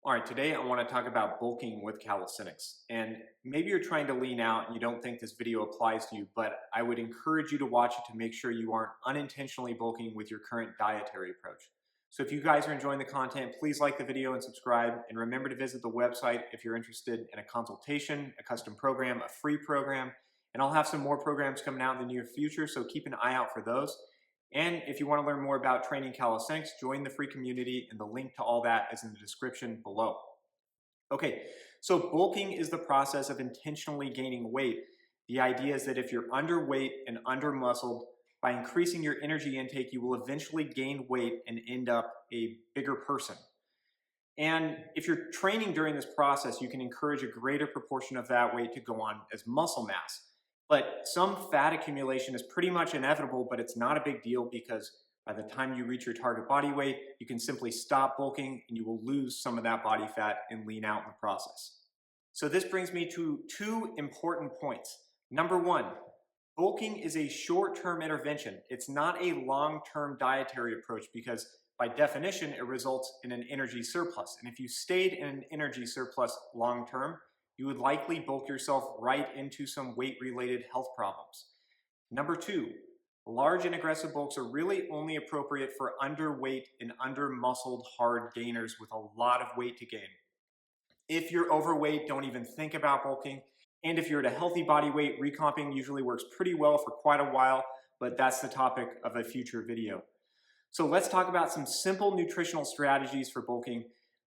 All right, today I want to talk about bulking with calisthenics. And maybe you're trying to lean out and you don't think this video applies to you, but I would encourage you to watch it to make sure you aren't unintentionally bulking with your current dietary approach. So if you guys are enjoying the content, please like the video and subscribe. And remember to visit the website if you're interested in a consultation, a custom program, a free program. And I'll have some more programs coming out in the near future, so keep an eye out for those. And if you want to learn more about training calisthenics, join the free community, and the link to all that is in the description below. Okay, so bulking is the process of intentionally gaining weight. The idea is that if you're underweight and under-muscled, by increasing your energy intake, you will eventually gain weight and end up a bigger person. And if you're training during this process, you can encourage a greater proportion of that weight to go on as muscle mass. But some fat accumulation is pretty much inevitable, but it's not a big deal because by the time you reach your target body weight, you can simply stop bulking and you will lose some of that body fat and lean out in the process. So this brings me to two important points. Number one, bulking is a short-term intervention. It's not a long-term dietary approach because by definition, it results in an energy surplus. And if you stayed in an energy surplus long-term, you would likely bulk yourself right into some weight-related health problems. Number two, large and aggressive bulks are really only appropriate for underweight and under-muscled hard gainers with a lot of weight to gain. If you're overweight, don't even think about bulking. And if you're at a healthy body weight, recomping usually works pretty well for quite a while, but that's the topic of a future video. So let's talk about some simple nutritional strategies for bulking.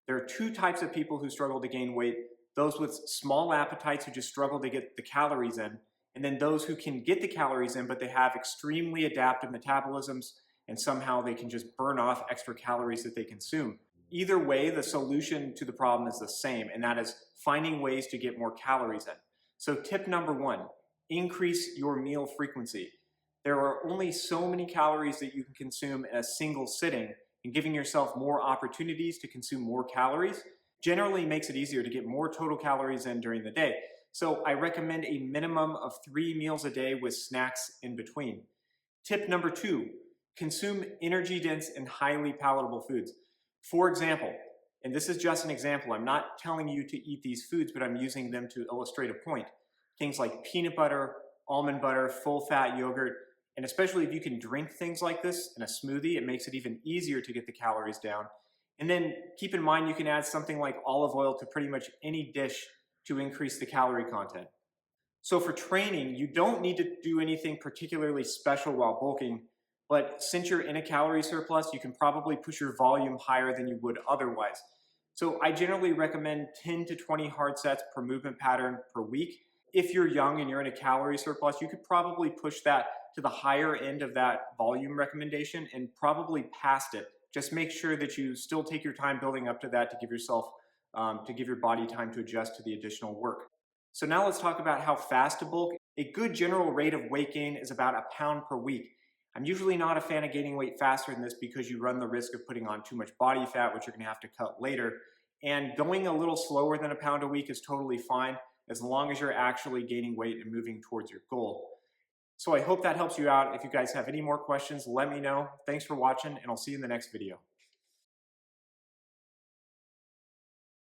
There are two types of people who struggle to gain weight: those with small appetites who just struggle to get the calories in, and then those who can get the calories in, but they have extremely adaptive metabolisms, and somehow they can just burn off extra calories that they consume. Either way, the solution to the problem is the same, and that is finding ways to get more calories in. So tip number one, increase your meal frequency. There are only so many calories that you can consume in a single sitting, and giving yourself more opportunities to consume more calories generally makes it easier to get more total calories in during the day. So I recommend a minimum of 3 meals a day with snacks in between. Tip number two, consume energy-dense and highly palatable foods. For example, and this is just an example, I'm not telling you to eat these foods, but I'm using them to illustrate a point. Things like peanut butter, almond butter, full-fat yogurt, and especially if you can drink things like this in a smoothie, it makes it even easier to get the calories down. And then keep in mind you can add something like olive oil to pretty much any dish to increase the calorie content. So for training, you don't need to do anything particularly special while bulking, but since you're in a calorie surplus, you can probably push your volume higher than you would otherwise. So I generally recommend 10 to 20 hard sets per movement pattern per week. If you're young and you're in a calorie surplus, you could probably push that to the higher end of that volume recommendation and probably past it. Just make sure that you still take your time building up to that to give yourself, to give your body time to adjust to the additional work. So now let's talk about how fast to bulk. A good general rate of weight gain is about 1 pound per week. I'm usually not a fan of gaining weight faster than this because you run the risk of putting on too much body fat, which you're gonna have to cut later. And going a little slower than 1 pound a week is totally fine as long as you're actually gaining weight and moving towards your goal. So I hope that helps you out. If you guys have any more questions, let me know. Thanks for watching, and I'll see you in the next video.